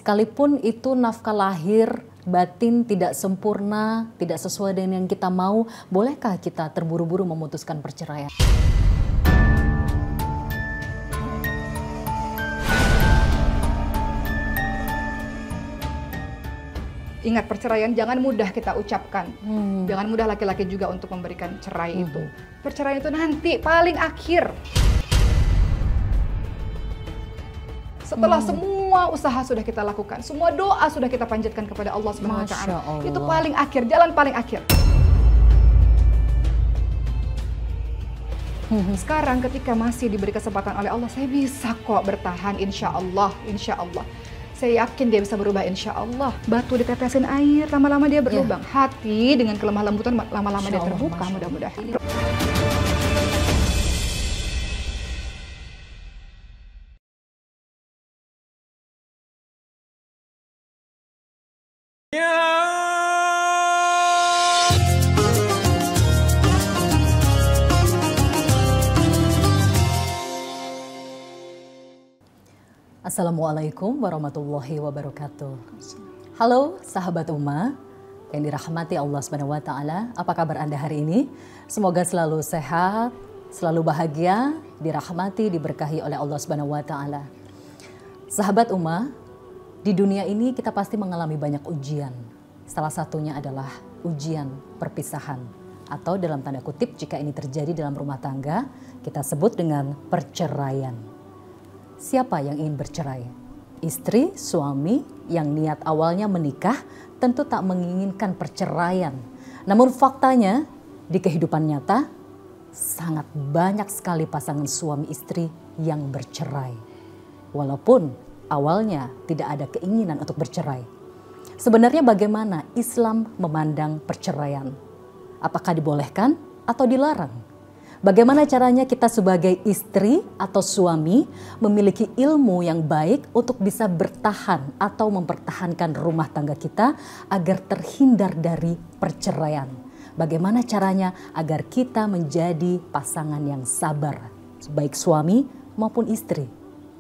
Sekalipun itu nafkah lahir, batin tidak sempurna, tidak sesuai dengan yang kita mau, bolehkah kita terburu-buru memutuskan perceraian? Ingat, perceraian jangan mudah kita ucapkan. Jangan mudah laki-laki juga untuk memberikan cerai itu. Perceraian itu nanti paling akhir. Setelah semua usaha sudah kita lakukan, semua doa sudah kita panjatkan kepada Allah Subhanahu wa Ta'ala. Itu paling akhir, jalan paling akhir. Sekarang ketika masih diberi kesempatan oleh Allah, saya bisa kok bertahan, insya Allah, insya Allah. Saya yakin dia bisa berubah, insya Allah. Batu ditetesin air, lama-lama dia berlubang. Hati dengan kelemah lembutan, lama-lama dia terbuka, mudah-mudahan. Assalamualaikum warahmatullahi wabarakatuh. Halo sahabat Ummah yang dirahmati Allah Subhanahu wa Ta'ala. Apa kabar Anda hari ini? Semoga selalu sehat, selalu bahagia, dirahmati, diberkahi oleh Allah Subhanahu wa Ta'ala. Sahabat Ummah, di dunia ini kita pasti mengalami banyak ujian. Salah satunya adalah ujian perpisahan, atau dalam tanda kutip jika ini terjadi dalam rumah tangga, kita sebut dengan perceraian. Siapa yang ingin bercerai? Istri, suami yang niat awalnya menikah tentu tak menginginkan perceraian. Namun faktanya di kehidupan nyata sangat banyak sekali pasangan suami istri yang bercerai. Walaupun awalnya tidak ada keinginan untuk bercerai. Sebenarnya bagaimana Islam memandang perceraian? Apakah dibolehkan atau dilarang? Bagaimana caranya kita sebagai istri atau suami memiliki ilmu yang baik untuk bisa bertahan atau mempertahankan rumah tangga kita agar terhindar dari perceraian? Bagaimana caranya agar kita menjadi pasangan yang sabar, baik suami maupun istri,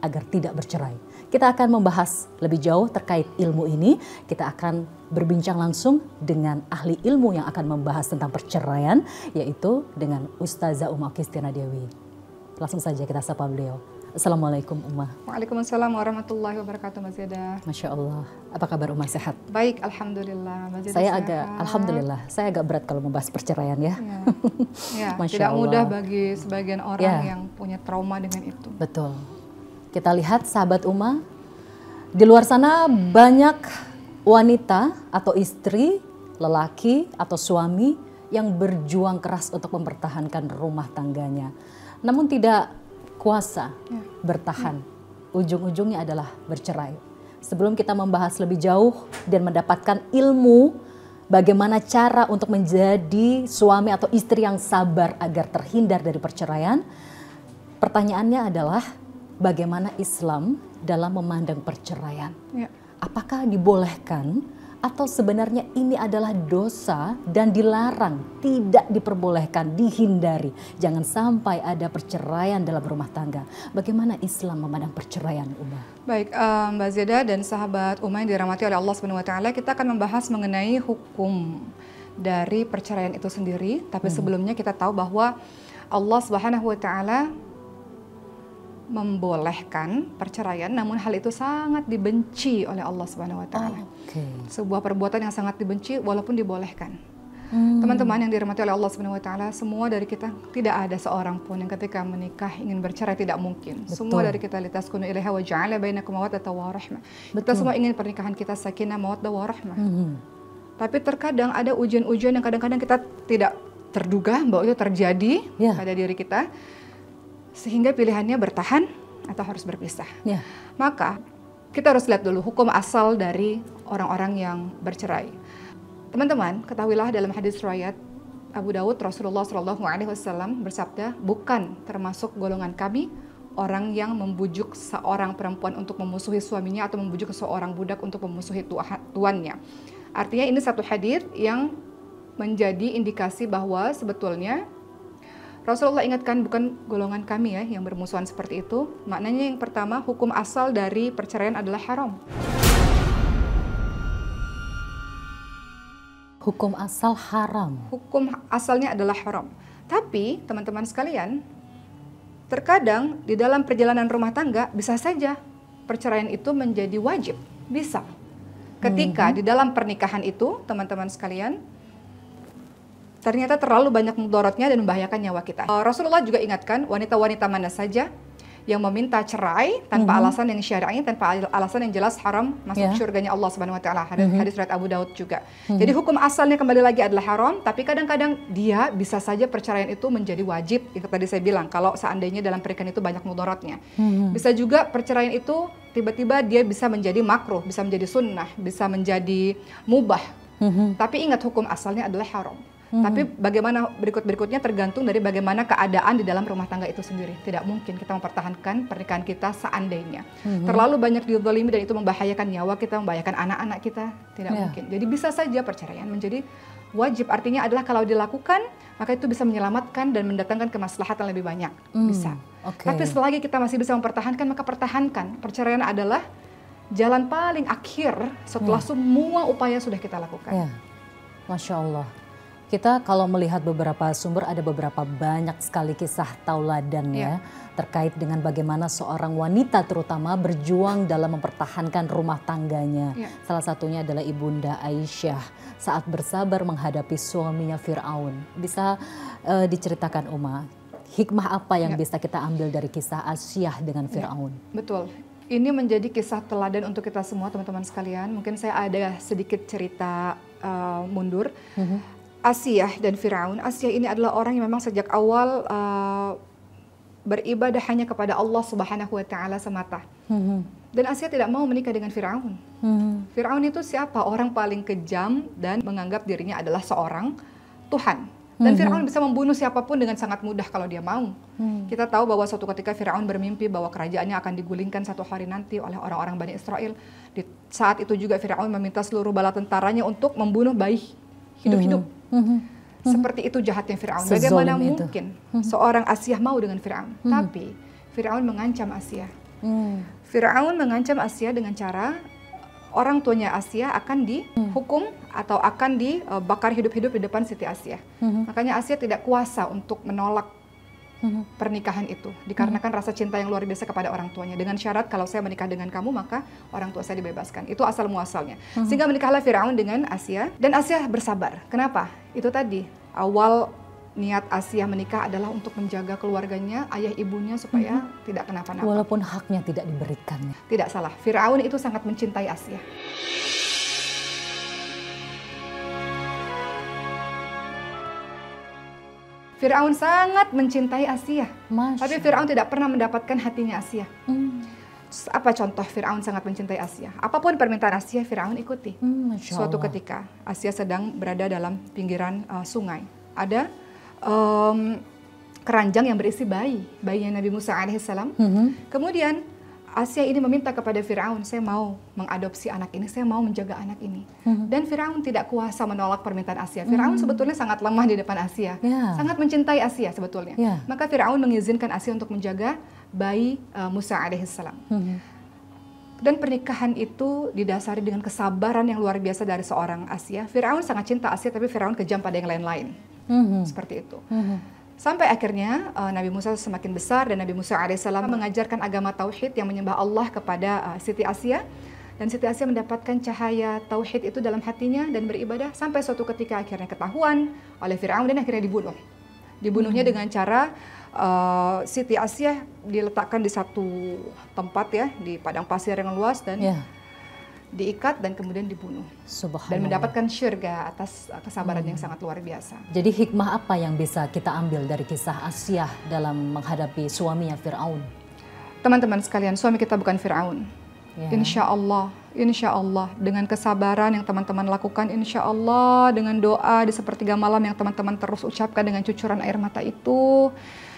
agar tidak bercerai? Kita akan membahas lebih jauh terkait ilmu ini. Kita akan berbincang langsung dengan ahli ilmu yang akan membahas tentang perceraian, yaitu dengan Ustazah Ummah Kristina Dewi. Langsung saja kita sapa beliau. Assalamualaikum Ummah. Waalaikumsalam warahmatullahi wabarakatuh, Mbak Zeda. Masya Allah. Apa kabar Ummah, sehat? Baik, Alhamdulillah. Mbak Zeda Alhamdulillah, saya agak berat kalau membahas perceraian ya. Ya, tidak mudah bagi sebagian orang yang punya trauma dengan itu. Betul. Kita lihat sahabat Ummah, di luar sana banyak wanita atau istri, lelaki atau suami yang berjuang keras untuk mempertahankan rumah tangganya. Namun tidak kuasa bertahan. Ujung-ujungnya adalah bercerai. Sebelum kita membahas lebih jauh dan mendapatkan ilmu bagaimana cara untuk menjadi suami atau istri yang sabar agar terhindar dari perceraian, pertanyaannya adalah bagaimana Islam dalam memandang perceraian? Apakah dibolehkan atau sebenarnya ini adalah dosa dan dilarang, tidak diperbolehkan, dihindari? Jangan sampai ada perceraian dalam rumah tangga. Bagaimana Islam memandang perceraian, Ummah? Baik, Mbak Zeda dan sahabat Ummah yang dirahmati oleh Allah Subhanahu wa Ta'ala, kita akan membahas mengenai hukum dari perceraian itu sendiri. Tapi sebelumnya kita tahu bahwa Allah Subhanahu wa Ta'ala membolehkan perceraian, namun hal itu sangat dibenci oleh Allah Subhanahu wa Ta'ala. Sebuah perbuatan yang sangat dibenci walaupun dibolehkan. Teman-teman yang dirahmati oleh Allah Subhanahu wa Ta'ala, semua dari kita tidak ada seorang pun yang ketika menikah ingin bercerai, tidak mungkin. Semua dari kita litaskunu ilaiha wa ja'ala bainakum mawaddatan wa rahmah. Kita semua ingin pernikahan kita sakinah, mawaddah wa rahmah. Tapi terkadang ada ujian-ujian yang kadang-kadang kita tidak terduga bahwa itu terjadi pada diri kita, sehingga pilihannya bertahan atau harus berpisah. Maka kita harus lihat dulu hukum asal dari orang-orang yang bercerai. Teman-teman, ketahuilah dalam hadis riwayat Abu Dawud, Rasulullah SAW bersabda, bukan termasuk golongan kami orang yang membujuk seorang perempuan untuk memusuhi suaminya atau membujuk seorang budak untuk memusuhi tuannya. Artinya ini satu hadis yang menjadi indikasi bahwa sebetulnya Rasulullah ingatkan bukan golongan kami ya yang bermusuhan seperti itu. Maknanya yang pertama, hukum asal dari perceraian adalah haram. Hukum asal haram. Hukum asalnya adalah haram. Tapi teman-teman sekalian, terkadang di dalam perjalanan rumah tangga bisa saja perceraian itu menjadi wajib. Bisa. Ketika di dalam pernikahan itu, teman-teman sekalian, ternyata terlalu banyak mudaratnya dan membahayakan nyawa kita. Rasulullah juga ingatkan wanita-wanita mana saja yang meminta cerai tanpa alasan yang syar'i, tanpa alasan yang jelas haram masuk surganya Allah Subhanahu wa taala. Hadis riwayat Abu Daud juga. Jadi hukum asalnya kembali lagi adalah haram, tapi kadang-kadang dia bisa saja perceraian itu menjadi wajib. Itu tadi saya bilang kalau seandainya dalam pernikahan itu banyak mudaratnya. Bisa juga perceraian itu tiba-tiba dia bisa menjadi makruh, bisa menjadi sunnah, bisa menjadi mubah. Tapi ingat hukum asalnya adalah haram. Tapi bagaimana berikut-berikutnya tergantung dari bagaimana keadaan di dalam rumah tangga itu sendiri. Tidak mungkin kita mempertahankan pernikahan kita seandainya terlalu banyak dizalimi dan itu membahayakan nyawa kita, membahayakan anak-anak kita. Tidak mungkin. Jadi bisa saja perceraian menjadi wajib. Artinya adalah kalau dilakukan, maka itu bisa menyelamatkan dan mendatangkan kemaslahatan lebih banyak. Bisa. Tapi selagi kita masih bisa mempertahankan, maka pertahankan. Perceraian adalah jalan paling akhir setelah semua upaya sudah kita lakukan. Masya Allah. Kita kalau melihat beberapa sumber ada beberapa banyak sekali kisah tauladan ya terkait dengan bagaimana seorang wanita terutama berjuang dalam mempertahankan rumah tangganya. Salah satunya adalah Ibunda Aisyah saat bersabar menghadapi suaminya Fir'aun. Bisa diceritakan Uma, hikmah apa yang bisa kita ambil dari kisah Aisyah dengan Fir'aun? Betul. Ini menjadi kisah teladan untuk kita semua teman-teman sekalian. Mungkin saya ada sedikit cerita mundur. Asiyah dan Fir'aun. Asiyah ini adalah orang yang memang sejak awal beribadah hanya kepada Allah Subhanahu wa taala semata. Dan Asiyah tidak mau menikah dengan Fir'aun. Fir'aun itu siapa? Orang paling kejam dan menganggap dirinya adalah seorang Tuhan. Dan Fir'aun bisa membunuh siapapun dengan sangat mudah kalau dia mau. Kita tahu bahwa suatu ketika Fir'aun bermimpi bahwa kerajaannya akan digulingkan satu hari nanti oleh orang-orang Bani Israel. Di saat itu juga Fir'aun meminta seluruh bala tentaranya untuk membunuh bayi hidup-hidup. Seperti itu jahatnya Fir'aun. Bagaimana mungkin seorang Asiyah mau dengan Fir'aun? Tapi Fir'aun mengancam Asiyah. Fir'aun mengancam Asiyah dengan cara orang tuanya Asiyah akan dihukum atau akan dibakar hidup-hidup di depan Siti Asiyah. Makanya Asiyah tidak kuasa untuk menolak pernikahan itu dikarenakan rasa cinta yang luar biasa kepada orang tuanya, dengan syarat kalau saya menikah dengan kamu maka orang tua saya dibebaskan. Itu asal muasalnya. Sehingga menikahlah Fir'aun dengan Asiyah dan Asiyah bersabar. Kenapa? Itu tadi awal niat Asiyah menikah adalah untuk menjaga keluarganya, ayah ibunya supaya tidak kenapa-napa. Walaupun haknya tidak diberikan. Tidak salah. Fir'aun itu sangat mencintai Asiyah. Fir'aun sangat mencintai Asiyah, tapi Fir'aun tidak pernah mendapatkan hatinya Asiyah. Apa contoh Fir'aun sangat mencintai Asiyah? Apapun permintaan Asiyah, Fir'aun ikuti. Suatu ketika Asiyah sedang berada dalam pinggiran sungai. Ada keranjang yang berisi bayinya Nabi Musa alaihissalam. Kemudian Asiyah ini meminta kepada Fir'aun, saya mau mengadopsi anak ini, saya mau menjaga anak ini. Dan Fir'aun tidak kuasa menolak permintaan Asiyah. Fir'aun sebetulnya sangat lemah di depan Asiyah, sangat mencintai Asiyah sebetulnya. Maka Fir'aun mengizinkan Asiyah untuk menjaga bayi Musa alaihissalam. Dan pernikahan itu didasari dengan kesabaran yang luar biasa dari seorang Asiyah. Fir'aun sangat cinta Asiyah, tapi Fir'aun kejam pada yang lain-lain. Seperti itu. Sampai akhirnya Nabi Musa semakin besar dan Nabi Musa alaihissalam mengajarkan agama tauhid yang menyembah Allah kepada Siti Asiyah. Dan Siti Asiyah mendapatkan cahaya tauhid itu dalam hatinya dan beribadah sampai suatu ketika akhirnya ketahuan oleh Fir'aun dan akhirnya dibunuh. Dibunuhnya dengan cara Siti Asiyah diletakkan di satu tempat ya, di padang pasir yang luas dan diikat dan kemudian dibunuh. Dan mendapatkan syurga atas kesabaran yang sangat luar biasa. Jadi hikmah apa yang bisa kita ambil dari kisah Asiyah dalam menghadapi suaminya Fir'aun? Teman-teman sekalian, suami kita bukan Fir'aun. Insya Allah dengan kesabaran yang teman-teman lakukan, insya Allah dengan doa di sepertiga malam yang teman-teman terus ucapkan dengan cucuran air mata itu,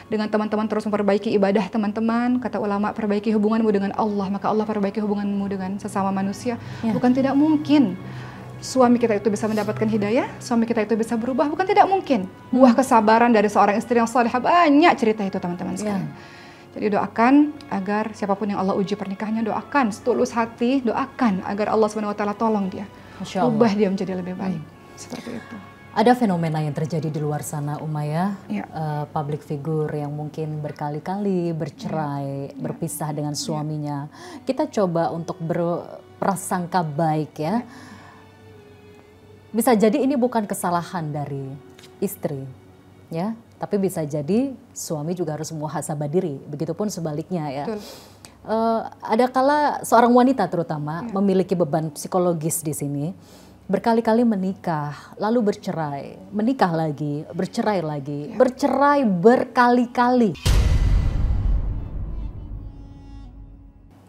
dengan teman-teman terus memperbaiki ibadah teman-teman, kata ulama perbaiki hubunganmu dengan Allah, maka Allah perbaiki hubunganmu dengan sesama manusia. Bukan tidak mungkin suami kita itu bisa mendapatkan hidayah, suami kita itu bisa berubah, bukan tidak mungkin. Buah kesabaran dari seorang istri yang salihah, banyak cerita itu teman-teman sekalian. Jadi doakan agar siapapun yang Allah uji pernikahannya, doakan setulus hati, doakan agar Allah SWT tolong dia, ubah dia menjadi lebih baik. Seperti itu. Ada fenomena yang terjadi di luar sana, Umaya, Ya. Public figure yang mungkin berkali-kali bercerai, berpisah dengan suaminya. Kita coba untuk berprasangka baik ya. Bisa jadi ini bukan kesalahan dari istri, ya, tapi bisa jadi suami juga harus muhasabah diri. Begitupun sebaliknya ya. Ada kala seorang wanita terutama memiliki beban psikologis di sini. Berkali-kali menikah, lalu bercerai, menikah lagi, bercerai lagi, bercerai berkali-kali.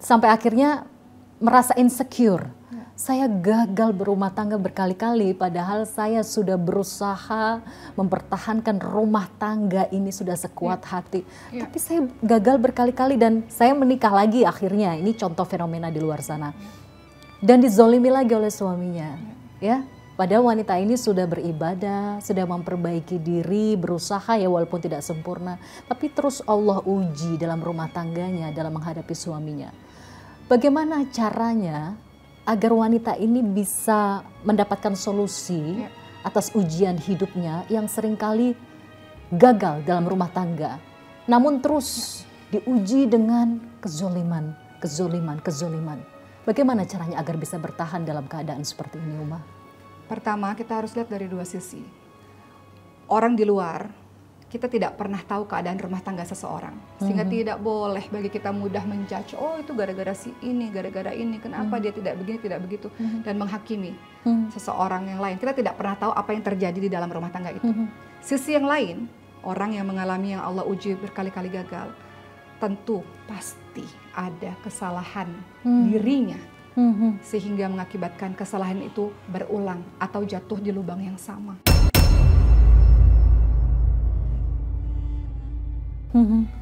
Sampai akhirnya merasa insecure. Saya gagal berumah tangga berkali-kali, padahal saya sudah berusaha mempertahankan rumah tangga ini sudah sekuat hati. Tapi saya gagal berkali-kali dan saya menikah lagi akhirnya. Ini contoh fenomena di luar sana. Dan dizolimi lagi oleh suaminya. Ya, padahal wanita ini sudah beribadah, sudah memperbaiki diri, berusaha ya walaupun tidak sempurna, tapi terus Allah uji dalam rumah tangganya, dalam menghadapi suaminya. Bagaimana caranya agar wanita ini bisa mendapatkan solusi atas ujian hidupnya yang seringkali gagal dalam rumah tangga, namun terus diuji dengan kezoliman. Bagaimana caranya agar bisa bertahan dalam keadaan seperti ini, Uma? Pertama, kita harus lihat dari dua sisi. Orang di luar, kita tidak pernah tahu keadaan rumah tangga seseorang. Sehingga tidak boleh bagi kita mudah menjudge, oh itu gara-gara si ini, gara-gara ini, kenapa dia tidak begini, tidak begitu. Dan menghakimi seseorang yang lain. Kita tidak pernah tahu apa yang terjadi di dalam rumah tangga itu. Sisi yang lain, orang yang mengalami yang Allah uji berkali-kali gagal, tentu pasti ada kesalahan dirinya, sehingga mengakibatkan kesalahan itu berulang atau jatuh di lubang yang sama.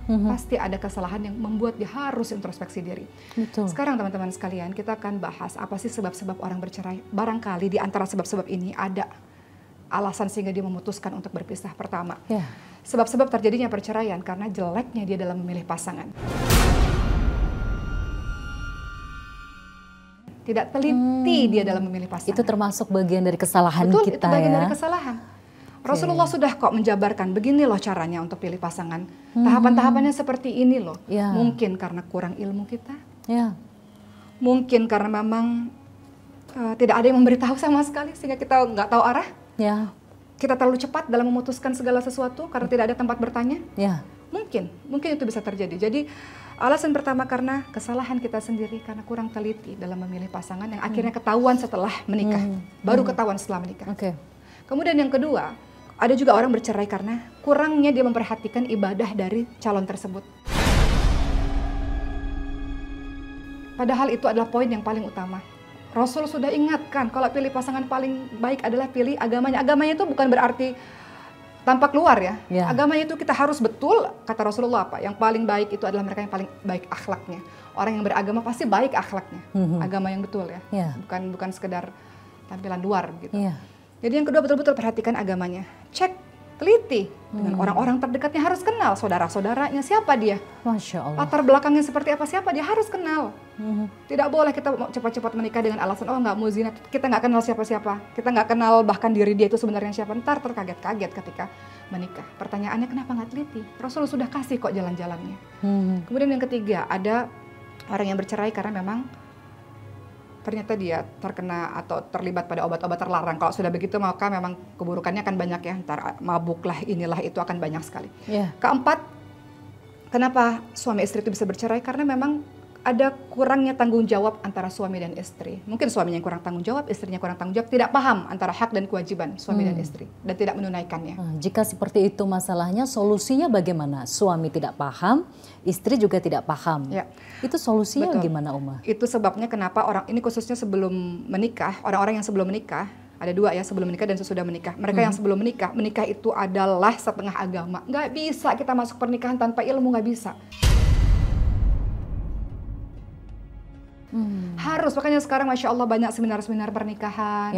Pasti ada kesalahan yang membuat dia harus introspeksi diri. Betul. Sekarang teman-teman sekalian, kita akan bahas apa sih sebab-sebab orang bercerai. Barangkali di antara sebab-sebab ini ada alasan sehingga dia memutuskan untuk berpisah. Pertama, sebab-sebab terjadinya perceraian karena jeleknya dia dalam memilih pasangan. Tidak teliti dia dalam memilih pasangan. Itu termasuk bagian dari kesalahan Betul, kita itu bagian ya. dari kesalahan. Rasulullah sudah kok menjabarkan, begini loh caranya untuk pilih pasangan. Tahapan-tahapannya seperti ini loh. Mungkin karena kurang ilmu kita. Mungkin karena memang tidak ada yang memberitahu sama sekali sehingga kita nggak tahu arah. Kita terlalu cepat dalam memutuskan segala sesuatu karena tidak ada tempat bertanya. Mungkin itu bisa terjadi. Jadi alasan pertama karena kesalahan kita sendiri, karena kurang teliti dalam memilih pasangan yang akhirnya ketahuan setelah menikah. Baru ketahuan setelah menikah. Kemudian yang kedua, ada juga orang bercerai karena kurangnya dia memperhatikan ibadah dari calon tersebut. Padahal itu adalah poin yang paling utama. Rasul sudah ingatkan kalau pilih pasangan paling baik adalah pilih agamanya. Agamanya itu bukan berarti tampak luar ya. Agamanya itu kita harus betul, kata Rasulullah apa? Yang paling baik itu adalah mereka yang paling baik akhlaknya. Orang yang beragama pasti baik akhlaknya. Agama yang betul ya. Bukan sekedar tampilan luar gitu. Jadi yang kedua betul-betul perhatikan agamanya. Cek, teliti dengan orang-orang terdekatnya, harus kenal saudara-saudaranya, siapa dia. Masya Allah. Latar belakangnya seperti apa, siapa dia, harus kenal. Tidak boleh kita cepat-cepat menikah dengan alasan, oh nggak mau zina, kita nggak kenal siapa-siapa. Kita nggak kenal bahkan diri dia itu sebenarnya siapa. Ntar terkaget-kaget ketika menikah. Pertanyaannya kenapa nggak teliti? Rasul sudah kasih kok jalan-jalannya. Kemudian yang ketiga, ada orang yang bercerai karena memang ternyata dia terkena atau terlibat pada obat-obat terlarang. Kalau sudah begitu maka memang keburukannya akan banyak ya. Ntar mabuk lah, inilah itu akan banyak sekali. Keempat, kenapa suami istri itu bisa bercerai? Karena memang ada kurangnya tanggung jawab antara suami dan istri. Mungkin suaminya yang kurang tanggung jawab, istrinya kurang tanggung jawab, tidak paham antara hak dan kewajiban suami dan istri, dan tidak menunaikannya. Jika seperti itu masalahnya, solusinya bagaimana? Suami tidak paham, istri juga tidak paham. Itu solusinya gimana, Uma? Itu sebabnya kenapa orang ini khususnya sebelum menikah, orang-orang yang sebelum menikah, ada dua ya, sebelum menikah dan sesudah menikah. Mereka yang sebelum menikah, menikah itu adalah setengah agama. Nggak bisa kita masuk pernikahan tanpa ilmu, nggak bisa. Harus, makanya sekarang Masya Allah banyak seminar-seminar pernikahan.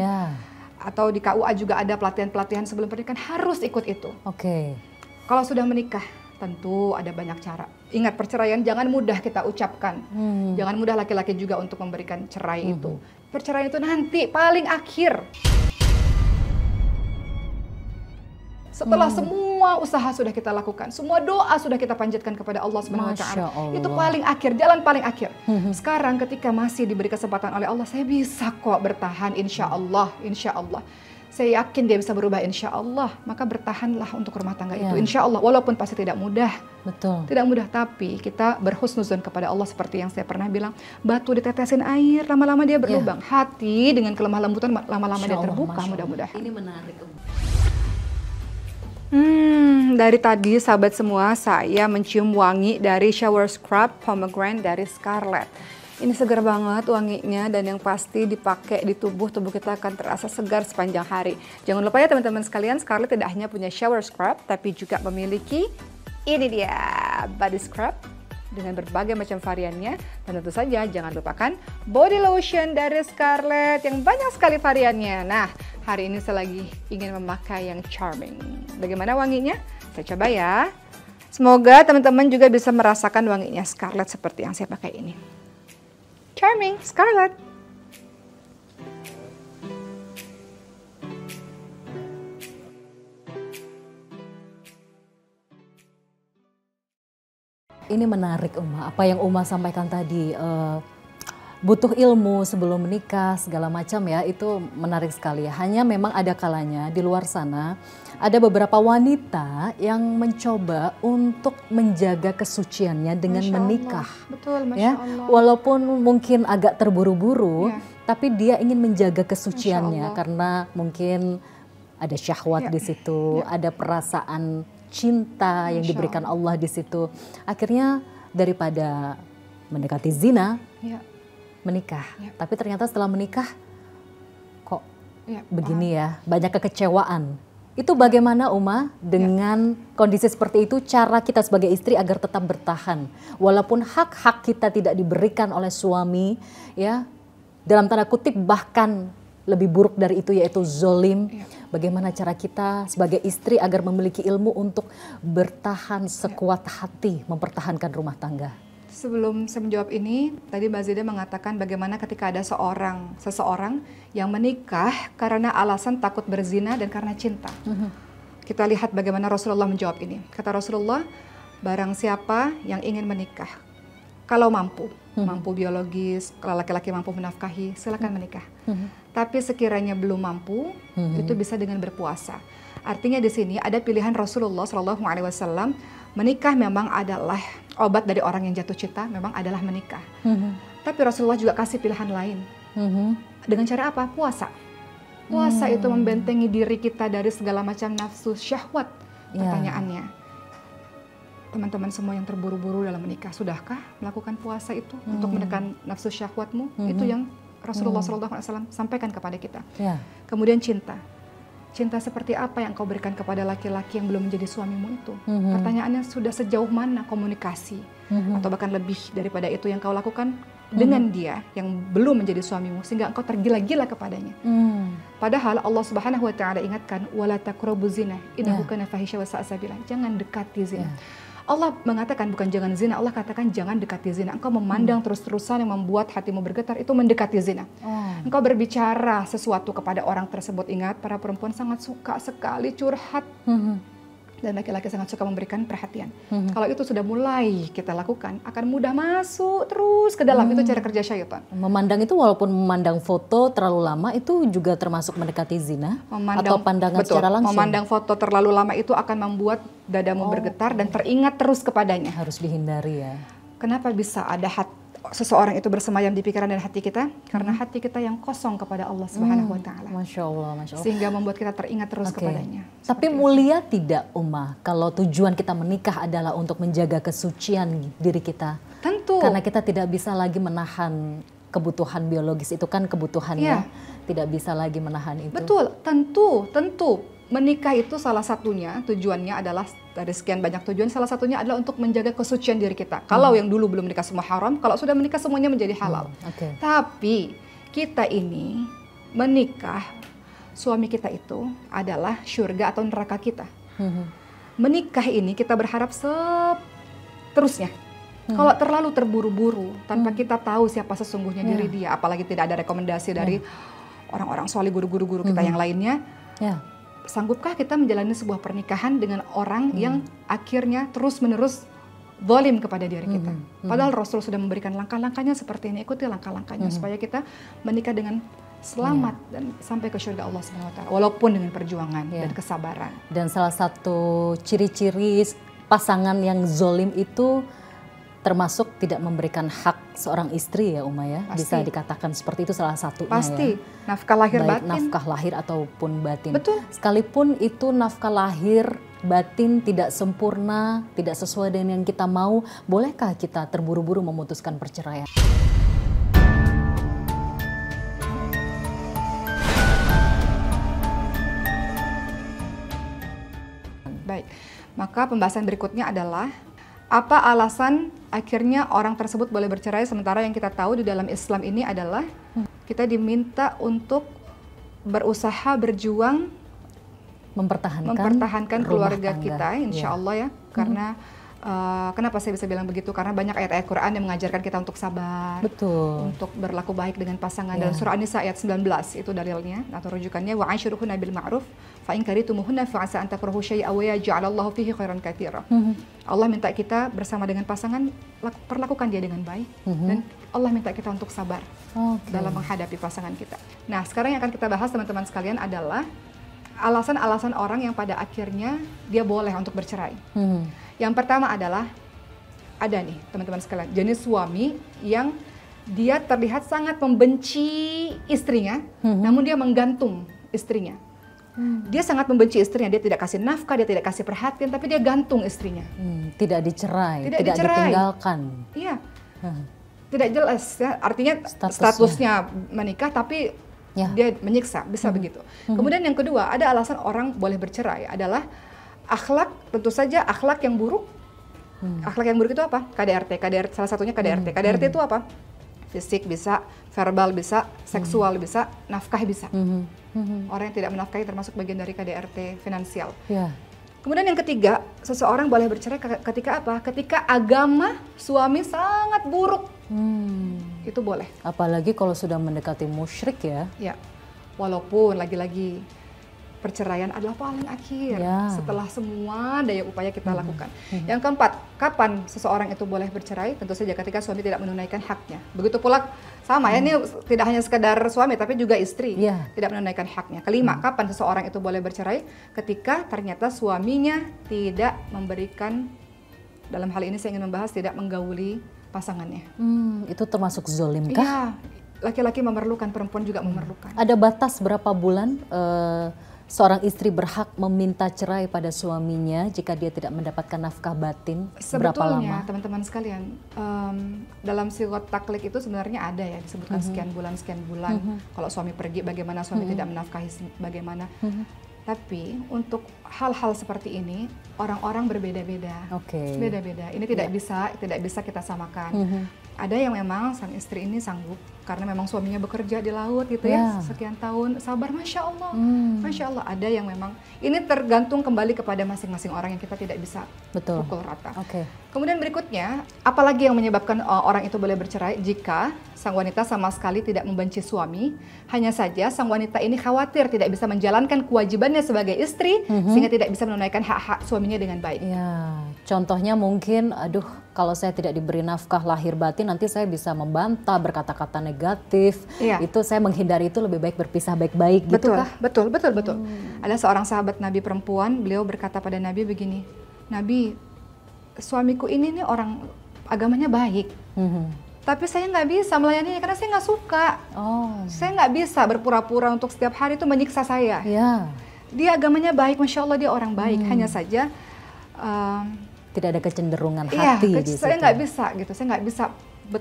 Atau di KUA juga ada pelatihan-pelatihan sebelum pernikahan, harus ikut itu. Kalau sudah menikah, tentu ada banyak cara. Ingat, perceraian jangan mudah kita ucapkan. Jangan mudah laki-laki juga untuk memberikan cerai itu. Perceraian itu nanti paling akhir. Setelah semua usaha sudah kita lakukan, semua doa sudah kita panjatkan kepada Allah Subhanahu wa taala. Itu paling akhir, jalan paling akhir. Sekarang ketika masih diberi kesempatan oleh Allah, saya bisa kok bertahan, insya Allah, insya Allah. Saya yakin dia bisa berubah, insya Allah. Maka bertahanlah untuk rumah tangga itu, insya Allah. Walaupun pasti tidak mudah. Betul. Tidak mudah, tapi kita berhusnuzon kepada Allah seperti yang saya pernah bilang. Batu ditetesin air, lama-lama dia berlubang. Hati dengan kelemah lembutan, lama-lama dia terbuka, mudah-mudahan. Ini menarik. Dari tadi sahabat semua, saya mencium wangi dari shower scrub pomegranate dari Scarlett. Ini segar banget wanginya, dan yang pasti dipakai di tubuh kita akan terasa segar sepanjang hari. Jangan lupa ya teman-teman sekalian, Scarlett tidak hanya punya shower scrub, tapi juga memiliki ini dia body scrub dengan berbagai macam variannya. Dan tentu saja jangan lupakan body lotion dari Scarlett yang banyak sekali variannya. Nah, hari ini saya lagi ingin memakai yang charming. Bagaimana wanginya? Saya coba ya. Semoga teman-teman juga bisa merasakan wanginya Scarlett seperti yang saya pakai ini. Charming Scarlett. Ini menarik Uma, apa yang Uma sampaikan tadi, butuh ilmu sebelum menikah segala macam ya, itu menarik sekali ya. Hanya memang ada kalanya di luar sana ada beberapa wanita yang mencoba untuk menjaga kesuciannya dengan Masya menikah. Allah. Betul, Masya ya. Allah. Walaupun mungkin agak terburu-buru, tapi dia ingin menjaga kesuciannya karena mungkin ada syahwat di situ, ada perasaan cinta yang diberikan Allah di situ. Akhirnya daripada mendekati zina, menikah. Tapi ternyata setelah menikah kok begini ya, banyak kekecewaan. Itu bagaimana Uma dengan kondisi seperti itu, cara kita sebagai istri agar tetap bertahan walaupun hak-hak kita tidak diberikan oleh suami, ya, dalam tanda kutip bahkan lebih buruk dari itu yaitu zolim. Bagaimana cara kita sebagai istri agar memiliki ilmu untuk bertahan sekuat hati mempertahankan rumah tangga? Sebelum saya menjawab ini, tadi Mbak Zida mengatakan bagaimana ketika ada seseorang yang menikah karena alasan takut berzina dan karena cinta. Kita lihat bagaimana Rasulullah menjawab ini. Kata Rasulullah, barang siapa yang ingin menikah, kalau mampu biologis, kalau laki-laki mampu menafkahi, silakan menikah. Tapi sekiranya belum mampu, itu bisa dengan berpuasa. Artinya di sini ada pilihan Rasulullah SAW. Menikah memang adalah obat dari orang yang jatuh cinta, memang adalah menikah. Tapi Rasulullah juga kasih pilihan lain. Dengan cara apa? Puasa. Puasa itu membentengi diri kita dari segala macam nafsu syahwat. Pertanyaannya, teman-teman semua yang terburu-buru dalam menikah, sudahkah melakukan puasa itu untuk menekan nafsu syahwatmu? Itu yang Rasulullah SAW sampaikan kepada kita. Kemudian cinta. Cinta seperti apa yang kau berikan kepada laki-laki yang belum menjadi suamimu itu? Pertanyaannya sudah sejauh mana komunikasi? Atau bahkan lebih daripada itu yang kau lakukan dengan dia yang belum menjadi suamimu sehingga engkau tergila-gila kepadanya. Padahal Allah Subhanahu wa taala ingatkan wala taqrabuz zina innahu kana fahisha wa sa'a sabila. Jangan dekati zina. Allah mengatakan bukan jangan zina, Allah katakan jangan dekati zina. Engkau memandang terus-terusan yang membuat hatimu bergetar, itu mendekati zina. Engkau berbicara sesuatu kepada orang tersebut. Ingat, para perempuan sangat suka sekali curhat. Dan laki-laki sangat suka memberikan perhatian. Kalau itu sudah mulai kita lakukan, akan mudah masuk terus ke dalam. Itu cara kerja syaitan. Memandang itu walaupun memandang foto terlalu lama itu juga termasuk mendekati zina? Atau pandangan secara langsung? Memandang foto terlalu lama itu akan membuat dadamu bergetar dan teringat terus kepadanya. Harus dihindari ya. Kenapa bisa ada seseorang itu bersemayam di pikiran dan hati kita? Karena hati kita yang kosong kepada Allah Subhanahu wa taala. Masya Allah, Masya Allah. Sehingga membuat kita teringat terus kepadanya. Tapi mulia tidak Uma kalau tujuan kita menikah adalah untuk menjaga kesucian diri kita? Tentu. Karena kita tidak bisa lagi menahan kebutuhan biologis, itu kan kebutuhannya. Tidak bisa lagi menahan itu. Betul, tentu. Menikah itu salah satunya tujuannya adalah dari sekian banyak tujuan, salah satunya adalah untuk menjaga kesucian diri kita. Kalau yang dulu belum menikah semua haram, kalau sudah menikah semuanya menjadi halal. Tapi kita ini menikah, suami kita itu adalah surga atau neraka kita. Menikah ini kita berharap seterusnya. Kalau terlalu terburu-buru tanpa kita tahu siapa sesungguhnya diri dia, apalagi tidak ada rekomendasi dari orang-orang soleh, guru-guru kita yang lainnya, sanggupkah kita menjalani sebuah pernikahan dengan orang yang akhirnya terus-menerus zalim kepada diri kita? Padahal Rasul sudah memberikan langkah-langkahnya seperti ini, ikuti langkah-langkahnya supaya kita menikah dengan selamat dan sampai ke surga Allah Subhanahu wa taala, walaupun dengan perjuangan dan kesabaran. Dan salah satu ciri-ciri pasangan yang zalim itu termasuk tidak memberikan hak seorang istri ya Uma ya. Pasti. Bisa dikatakan seperti itu salah satunya. Pasti. Ya. Nafkah lahir baik batin. Nafkah lahir ataupun batin. Betul. Sekalipun itu nafkah lahir batin tidak sempurna, tidak sesuai dengan yang kita mau, bolehkah kita terburu-buru memutuskan perceraian? Baik, maka pembahasan berikutnya adalah apa alasan akhirnya orang tersebut boleh bercerai, sementara yang kita tahu di dalam Islam ini adalah kita diminta untuk berusaha berjuang mempertahankan keluarga kita, insya Allah ya. Karena kenapa saya bisa bilang begitu? Karena banyak ayat-ayat Quran yang mengajarkan kita untuk sabar, untuk berlaku baik dengan pasangan. Dalam surah An-Nisa ayat 19 itu dalilnya atau rujukannya, wa aishiruhunna bil ma'ruf fa in karitumuhunna fa asa an takrahu syai'an wa yaj'alallahu fihi khairan katsira. Allah minta kita bersama dengan pasangan perlakukan dia dengan baik dan Allah minta kita untuk sabar dalam menghadapi pasangan kita. Nah, sekarang yang akan kita bahas teman-teman sekalian adalah alasan-alasan orang yang pada akhirnya dia boleh untuk bercerai. Yang pertama adalah ada nih teman-teman sekalian, jenis suami yang dia terlihat sangat membenci istrinya, namun dia menggantung istrinya. Dia sangat membenci istrinya, dia tidak kasih nafkah, dia tidak kasih perhatian, tapi dia gantung istrinya. Tidak dicerai, tidak ditinggalkan. Iya, tidak jelas ya, artinya statusnya menikah tapi dia menyiksa, bisa begitu. Kemudian yang kedua, ada alasan orang boleh bercerai adalah akhlak, tentu saja akhlak yang buruk. Akhlak yang buruk itu apa? KDRT, salah satunya KDRT. KDRT itu apa? Fisik bisa, verbal bisa, seksual bisa, nafkah bisa. Orang yang tidak menafkahi termasuk bagian dari KDRT finansial. Kemudian yang ketiga, seseorang boleh bercerai ketika apa? Ketika agama suami sangat buruk. Itu boleh. Apalagi kalau sudah mendekati musyrik ya. Ya, walaupun lagi-lagi perceraian adalah paling akhir setelah semua daya upaya kita lakukan. Yang keempat, kapan seseorang itu boleh bercerai? Tentu saja ketika suami tidak menunaikan haknya. Begitu pula sama ya, ini tidak hanya sekedar suami tapi juga istri tidak menunaikan haknya. Kelima, kapan seseorang itu boleh bercerai? Ketika ternyata suaminya tidak memberikan, dalam hal ini saya ingin membahas tidak menggauli pasangannya. Itu termasuk zolim kah? Iya, laki-laki memerlukan, perempuan juga memerlukan. Ada batas berapa bulan seorang istri berhak meminta cerai pada suaminya jika dia tidak mendapatkan nafkah batin? Sebetulnya teman-teman sekalian, dalam sigot taklik itu sebenarnya ada ya disebutkan sekian bulan. Kalau suami pergi bagaimana, suami tidak menafkahi bagaimana. Tapi untuk hal-hal seperti ini orang-orang berbeda-beda, beda-beda. Ini tidak bisa kita samakan. Ada yang memang sang istri ini sanggup karena memang suaminya bekerja di laut gitu ya sekian tahun, sabar, masya Allah, masya Allah. Ada yang memang ini tergantung kembali kepada masing-masing orang yang kita tidak bisa pukul rata. Kemudian berikutnya, apalagi yang menyebabkan orang itu boleh bercerai? Jika sang wanita sama sekali tidak membenci suami, hanya saja sang wanita ini khawatir tidak bisa menjalankan kewajibannya sebagai istri sehingga tidak bisa menunaikan hak-hak suaminya dengan baik. Ya, contohnya mungkin, aduh, kalau saya tidak diberi nafkah lahir batin nanti saya bisa membantah, berkata-kata negatif. Itu saya menghindari itu, lebih baik berpisah baik-baik gitu kah? Betul. Ada seorang sahabat Nabi perempuan, beliau berkata pada Nabi begini, Nabi, suamiku ini nih orang agamanya baik, tapi saya nggak bisa melayaninya karena saya nggak suka. Saya nggak bisa berpura-pura untuk setiap hari itu menyiksa saya. Dia agamanya baik, masya Allah dia orang baik, hanya saja tidak ada kecenderungan hati di situ. Saya nggak bisa gitu, saya nggak bisa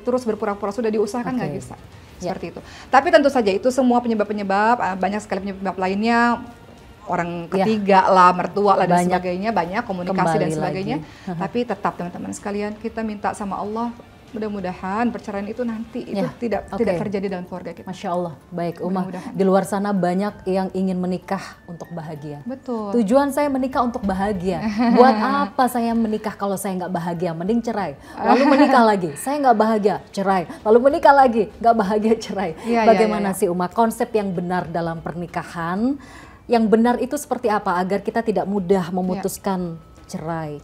terus berpura-pura, sudah diusahakan nggak bisa. Seperti itu. Tapi tentu saja itu semua penyebab-penyebab, banyak sekali penyebab lainnya, orang ketiga lah, mertua lah dan sebagainya, banyak komunikasi dan sebagainya. Tapi tetap teman-teman sekalian, kita minta sama Allah, mudah-mudahan perceraian itu nanti itu tidak terjadi dalam keluarga kita. Masya Allah, baik Uma. Di luar sana banyak yang ingin menikah untuk bahagia. Betul. Tujuan saya menikah untuk bahagia. Buat apa saya menikah kalau saya nggak bahagia? Mending cerai. Lalu menikah lagi, saya nggak bahagia, cerai. Lalu menikah lagi, nggak bahagia, cerai. Bagaimana sih Uma konsep yang benar dalam pernikahan? yang benar itu seperti apa agar kita tidak mudah memutuskan cerai,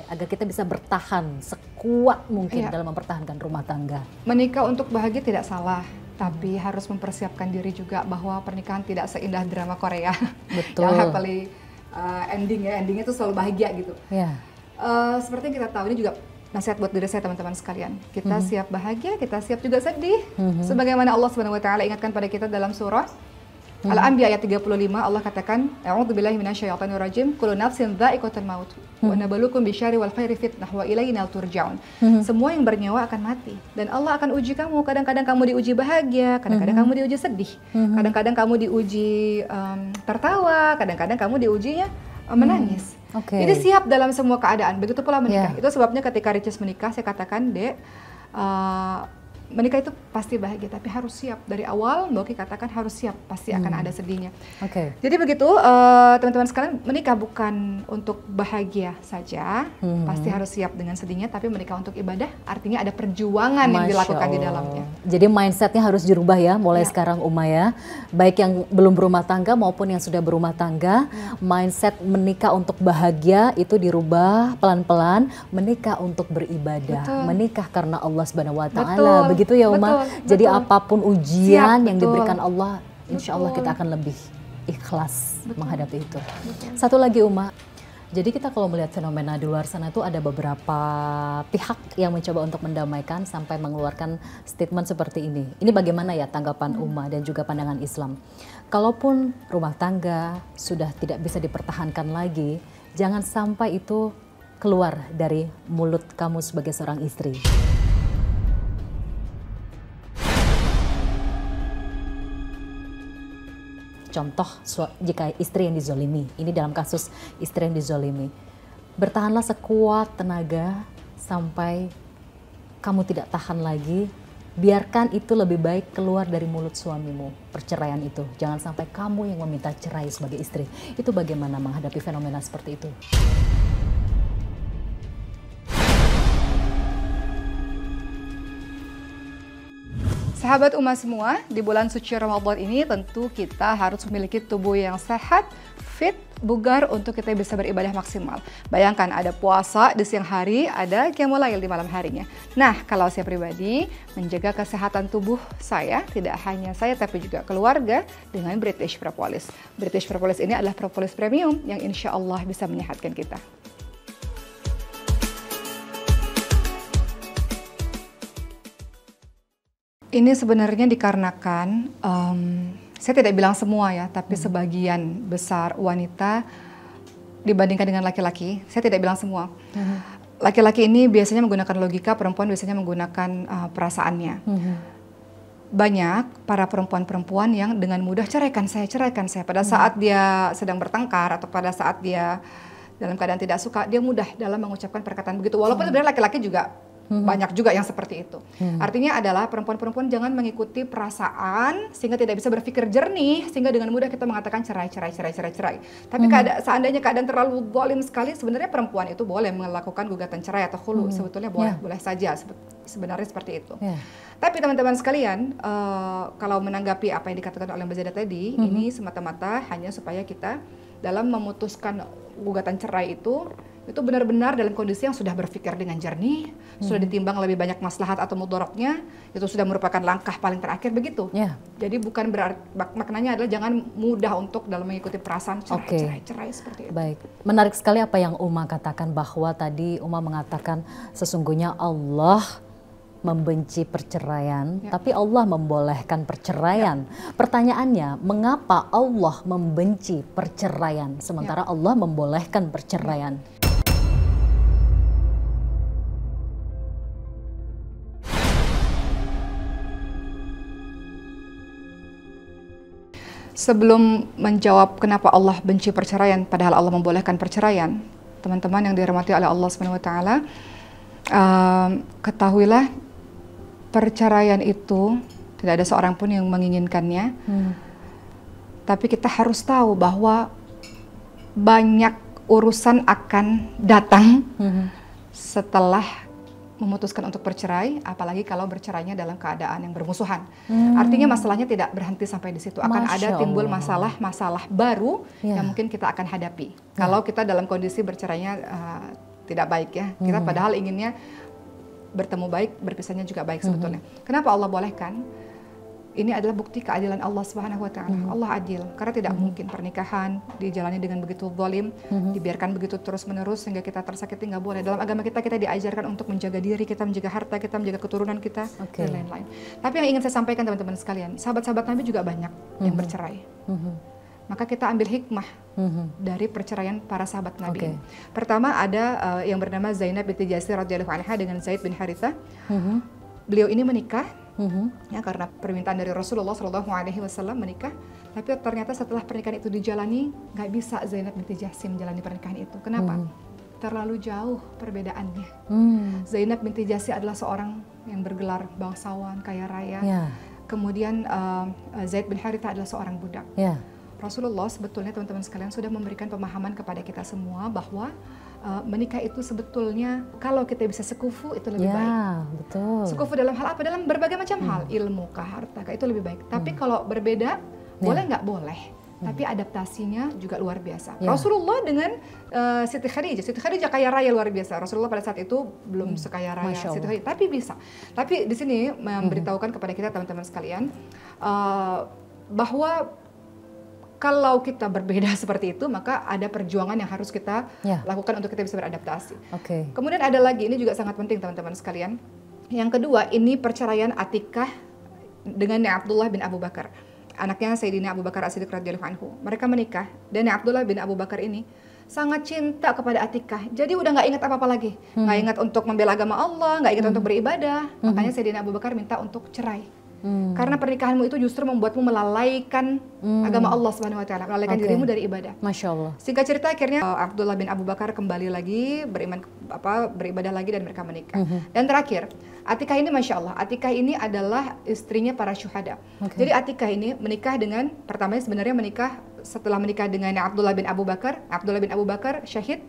agar kita bisa bertahan sekuat mungkin dalam mempertahankan rumah tangga. Menikah untuk bahagia tidak salah, tapi harus mempersiapkan diri juga bahwa pernikahan tidak seindah drama Korea. Betul. Yang happily endingnya itu selalu bahagia gitu. Seperti yang kita tahu, ini juga nasihat buat diri saya teman-teman sekalian. Kita siap bahagia, kita siap juga sedih. Sebagaimana Allah Subhanahu wa taala ingatkan pada kita dalam surah Al-Anbiya ayat 35, Allah katakan, A'udzubillahi minasyaitonir rajim, kullu nafsin dha'iqatul maut, wa nabluukum bisyarri wal khairi fitnah wa ilaina turja'un. Semua yang bernyawa akan mati dan Allah akan uji kamu. Kadang-kadang kamu diuji bahagia, kadang-kadang kamu diuji sedih, kadang-kadang kamu diuji tertawa, kadang-kadang kamu diujinya menangis. Jadi siap dalam semua keadaan. Begitu pula menikah. Itu sebabnya ketika Ricis menikah, saya katakan, Dek, menikah itu pasti bahagia, tapi harus siap dari awal. Mbak Oki katakan harus siap, pasti akan ada sedihnya. Jadi begitu teman-teman sekalian, menikah bukan untuk bahagia saja, pasti harus siap dengan sedihnya. Tapi menikah untuk ibadah, artinya ada perjuangan yang dilakukan di dalamnya. Jadi mindsetnya harus dirubah ya, mulai sekarang Uma ya. Baik yang belum berumah tangga maupun yang sudah berumah tangga, mindset menikah untuk bahagia itu dirubah pelan-pelan. Menikah untuk beribadah, menikah karena Allah Subhanahu wa taala. Begitu ya Uma. Jadi apapun ujian yang diberikan Allah, insya Allah kita akan lebih ikhlas menghadapi itu. Satu lagi Uma, jadi kita kalau melihat fenomena di luar sana itu ada beberapa pihak yang mencoba untuk mendamaikan sampai mengeluarkan statement seperti ini. Ini bagaimana ya tanggapan Uma dan juga pandangan Islam? Kalaupun rumah tangga sudah tidak bisa dipertahankan lagi, jangan sampai itu keluar dari mulut kamu sebagai seorang istri. Contoh jika istri yang dizolimi, ini dalam kasus istri yang dizolimi, bertahanlah sekuat tenaga sampai kamu tidak tahan lagi, biarkan itu lebih baik keluar dari mulut suamimu, perceraian itu. Jangan sampai kamu yang meminta cerai sebagai istri. Itu bagaimana menghadapi fenomena seperti itu? Sahabat Uma semua, di bulan suci Ramadan ini tentu kita harus memiliki tubuh yang sehat, fit, bugar untuk kita bisa beribadah maksimal. Bayangkan ada puasa di siang hari, ada qiyamul lail di malam harinya. Nah, kalau saya pribadi menjaga kesehatan tubuh saya, tidak hanya saya tapi juga keluarga dengan British Propolis. British Propolis ini adalah propolis premium yang insya Allah bisa menyehatkan kita. Ini sebenarnya dikarenakan, saya tidak bilang semua ya, tapi sebagian besar wanita dibandingkan dengan laki-laki, saya tidak bilang semua. Laki-laki ini biasanya menggunakan logika, perempuan biasanya menggunakan perasaannya. Banyak para perempuan-perempuan yang dengan mudah ceraikan saya. Pada saat dia sedang bertengkar atau pada saat dia dalam keadaan tidak suka, dia mudah dalam mengucapkan perkataan begitu. Walaupun sebenarnya laki-laki juga banyak juga yang seperti itu. Artinya adalah perempuan-perempuan jangan mengikuti perasaan sehingga tidak bisa berpikir jernih sehingga dengan mudah kita mengatakan cerai. Tapi seandainya keadaan terlalu zalim sekali, sebenarnya perempuan itu boleh melakukan gugatan cerai atau khulu. Sebetulnya boleh saja sebenarnya seperti itu. Tapi teman-teman sekalian, kalau menanggapi apa yang dikatakan oleh Mbak Zada tadi, ini semata-mata hanya supaya kita dalam memutuskan gugatan cerai itu benar-benar dalam kondisi yang sudah berpikir dengan jernih, sudah ditimbang lebih banyak maslahat atau mudaratnya, itu sudah merupakan langkah paling terakhir begitu. Jadi bukan berarti, maknanya adalah jangan mudah untuk dalam mengikuti perasaan cerai seperti itu. Baik, menarik sekali apa yang Uma katakan, bahwa tadi Uma mengatakan sesungguhnya Allah membenci perceraian, tapi Allah membolehkan perceraian. Pertanyaannya, mengapa Allah membenci perceraian sementara Allah membolehkan perceraian? Sebelum menjawab kenapa Allah benci perceraian padahal Allah membolehkan perceraian, teman-teman yang dirahmati oleh Allah Subhanahu wa taala, ketahuilah perceraian itu tidak ada seorang pun yang menginginkannya. Tapi kita harus tahu bahwa banyak urusan akan datang setelah memutuskan untuk bercerai, apalagi kalau bercerainya dalam keadaan yang bermusuhan. Artinya masalahnya tidak berhenti sampai di situ. Akan ada timbul masalah-masalah baru yang mungkin kita akan hadapi. Kalau kita dalam kondisi bercerainya tidak baik ya. Kita padahal inginnya bertemu baik, berpisahnya juga baik sebetulnya. Kenapa Allah bolehkan? Ini adalah bukti keadilan Allah Subhanahu wa taala. Allah adil, karena tidak mungkin pernikahan dijalani dengan begitu zalim, dibiarkan begitu terus-menerus sehingga kita tersakiti, nggak boleh. Dalam agama kita diajarkan untuk menjaga diri kita, menjaga harta kita, menjaga keturunan kita, dan lain-lain. Tapi yang ingin saya sampaikan teman-teman sekalian, sahabat-sahabat Nabi juga banyak yang bercerai. Maka kita ambil hikmah dari perceraian para sahabat Nabi. Pertama ada yang bernama Zainab binti Jasir radhiyallahu anha dengan Zaid bin Harithah. Beliau ini menikah ya karena permintaan dari Rasulullah SAW menikah. Tapi ternyata setelah pernikahan itu dijalani, nggak bisa Zainab binti Jahsy menjalani pernikahan itu. Kenapa? Terlalu jauh perbedaannya. Zainab binti Jahsy adalah seorang yang bergelar bangsawan, kaya raya. Kemudian Zaid bin Harithah adalah seorang budak. Rasulullah sebetulnya teman-teman sekalian sudah memberikan pemahaman kepada kita semua bahwa menikah itu sebetulnya kalau kita bisa sekufu itu lebih baik. Betul. Sekufu dalam hal apa? Dalam berbagai macam hal, ilmu, harta, itu lebih baik. Tapi kalau berbeda, boleh nggak boleh. Tapi adaptasinya juga luar biasa. Rasulullah dengan Siti Khadijah kaya raya luar biasa. Rasulullah pada saat itu belum sekaya raya Siti Khadijah, tapi bisa. Tapi di sini memberitahukan kepada kita teman-teman sekalian bahwa kalau kita berbeda seperti itu, maka ada perjuangan yang harus kita lakukan untuk kita bisa beradaptasi. Kemudian ada lagi, ini juga sangat penting teman-teman sekalian. Yang kedua, ini perceraian Atikah dengan Abdullah bin Abu Bakar. Anaknya Sayyidina Abu Bakar As-Siddiq radhiyallahu anhu. Mereka menikah, dan Abdullah bin Abu Bakar ini sangat cinta kepada Atikah. Jadi udah nggak ingat apa-apa lagi. Nggak ingat untuk membela agama Allah, nggak ingat untuk beribadah. Makanya Sayyidina Abu Bakar minta untuk cerai. Karena pernikahanmu itu justru membuatmu melalaikan agama Allah Subhanahu wa taala, melalaikan dirimu dari ibadah. Masya Allah. Singkat cerita akhirnya Abdullah bin Abu Bakar kembali lagi beribadah lagi dan mereka menikah. Dan terakhir, Atikah ini Masya Allah, Atikah ini adalah istrinya para syuhada. Jadi Atikah ini menikah dengan, pertamanya sebenarnya setelah menikah dengan Abdullah bin Abu Bakar syahid,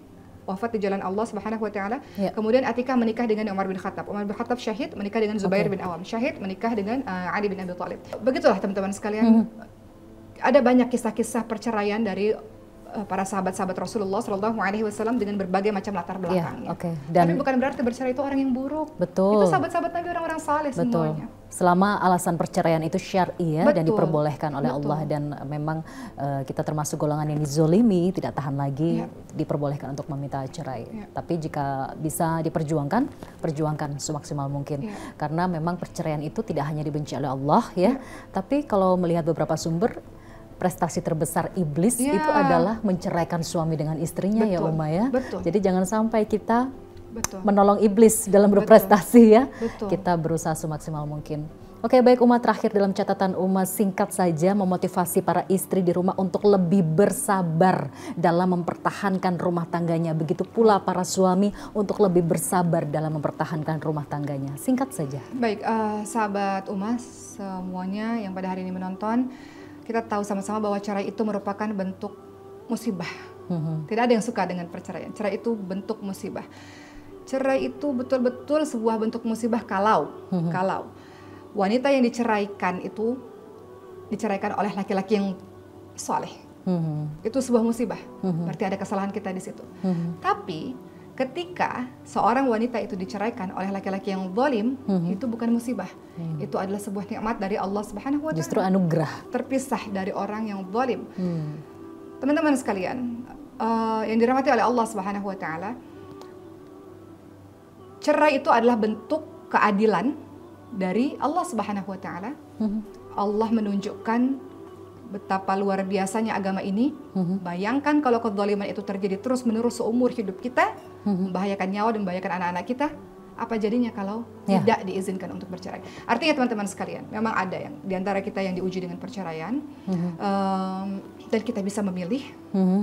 wafat di jalan Allah Subhanahu wa taala. Kemudian Atikah menikah dengan Umar bin Khattab. Umar bin Khattab syahid, menikah dengan Zubair bin Awam. Syahid, menikah dengan Ali bin Abi Thalib. Begitulah teman-teman sekalian. Ada banyak kisah-kisah perceraian dari para sahabat-sahabat Rasulullah SAW dengan berbagai macam latar belakangnya. Tapi bukan berarti bercerai itu orang yang buruk. Itu sahabat-sahabat Nabi orang-orang saleh semuanya. Selama alasan perceraian itu syar'i dan diperbolehkan oleh Allah, dan memang kita termasuk golongan yang dizolimi, tidak tahan lagi, diperbolehkan untuk meminta cerai. Tapi jika bisa diperjuangkan, perjuangkan semaksimal mungkin. Karena memang perceraian itu tidak hanya dibenci oleh Allah tapi kalau melihat beberapa sumber, prestasi terbesar iblis itu adalah menceraikan suami dengan istrinya. Ya Uma ya. Jadi jangan sampai kita menolong iblis dalam berprestasi Kita berusaha semaksimal mungkin. Baik Uma, terakhir dalam catatan Uma, singkat saja memotivasi para istri di rumah untuk lebih bersabar dalam mempertahankan rumah tangganya. Begitu pula para suami untuk lebih bersabar dalam mempertahankan rumah tangganya. Singkat saja. Baik, sahabat Uma semuanya yang pada hari ini menonton, kita tahu sama-sama bahwa cerai itu merupakan bentuk musibah. Tidak ada yang suka dengan perceraian. Cerai itu bentuk musibah. Cerai itu betul-betul sebuah bentuk musibah kalau wanita yang diceraikan itu diceraikan oleh laki-laki yang soleh. Itu sebuah musibah. Berarti ada kesalahan kita di situ. Tapi ketika seorang wanita itu diceraikan oleh laki-laki yang zalim, itu bukan musibah. Itu adalah sebuah nikmat dari Allah Subhanahu wa taala. Justru anugerah. Terpisah dari orang yang zalim. Teman-teman sekalian, yang dirahmati oleh Allah Subhanahu wa taala, cerai itu adalah bentuk keadilan dari Allah Subhanahu wa taala. Allah menunjukkan betapa luar biasanya agama ini. Bayangkan kalau kezaliman itu terjadi terus-menerus seumur hidup kita, membahayakan nyawa dan membahayakan anak-anak kita. Apa jadinya kalau tidak diizinkan untuk bercerai? Artinya teman-teman sekalian, memang ada yang di antara kita yang diuji dengan perceraian, dan kita bisa memilih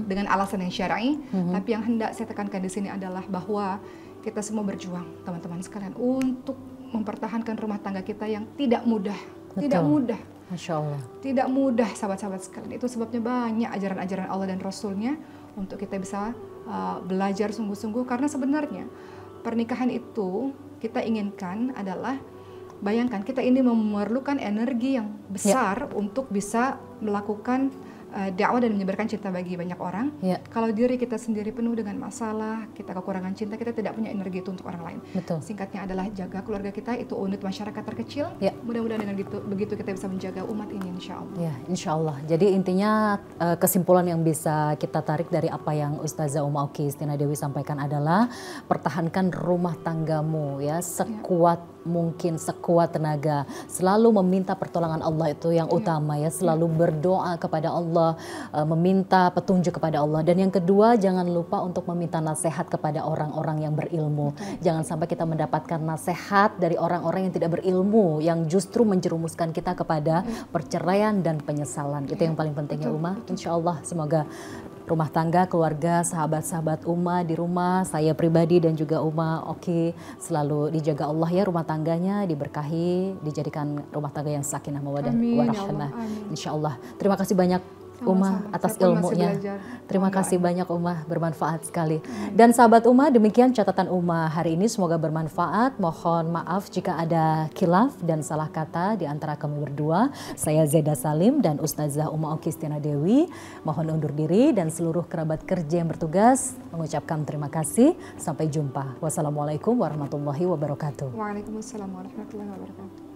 dengan alasan yang syar'i. Tapi yang hendak saya tekankan di sini adalah bahwa kita semua berjuang, teman-teman sekalian, untuk mempertahankan rumah tangga kita yang tidak mudah. Tidak mudah. Masya Allah. Tidak mudah sahabat-sahabat sekalian. Itu sebabnya banyak ajaran-ajaran Allah dan Rasulnya untuk kita bisa belajar sungguh-sungguh. Karena sebenarnya pernikahan itu kita inginkan adalah, bayangkan kita ini memerlukan energi yang besar untuk bisa melakukan dakwah dan menyebarkan cinta bagi banyak orang. Kalau diri kita sendiri penuh dengan masalah, kita kekurangan cinta, kita tidak punya energi itu untuk orang lain. Betul. Singkatnya adalah jaga keluarga kita, itu unit masyarakat terkecil. Mudah-mudahan dengan begitu kita bisa menjaga umat ini, insya Allah. Ya, insya Allah. Jadi intinya kesimpulan yang bisa kita tarik dari apa yang Ustazah Uma Oki Istina Dewi sampaikan adalah pertahankan rumah tanggamu ya sekuat mungkin, sekuat tenaga. Selalu meminta pertolongan Allah, itu yang utama ya. Selalu berdoa kepada Allah, meminta petunjuk kepada Allah. Dan yang kedua, jangan lupa untuk meminta nasihat kepada orang-orang yang berilmu. Jangan sampai kita mendapatkan nasihat dari orang-orang yang tidak berilmu, yang justru menjerumuskan kita kepada perceraian dan penyesalan. Itu yang paling penting ya Uma. Insya Allah semoga rumah tangga, keluarga, sahabat-sahabat Uma di rumah, saya pribadi dan juga Uma Oki selalu dijaga Allah ya, rumah tangganya diberkahi, dijadikan rumah tangga yang sakinah mawaddah warahmah. Insya Allah. Terima kasih banyak Uma atas ilmunya. Terima kasih banyak Uma, bermanfaat sekali. Dan sahabat Uma, demikian catatan Uma hari ini, semoga bermanfaat. Mohon maaf jika ada khilaf dan salah kata di antara kami berdua. Saya Zeda Salim dan Ustazah Uma Oki Istina Dewi mohon undur diri, dan seluruh kerabat kerja yang bertugas mengucapkan terima kasih. Sampai jumpa. Wassalamualaikum warahmatullahi wabarakatuh. Waalaikumsalam warahmatullahi wabarakatuh.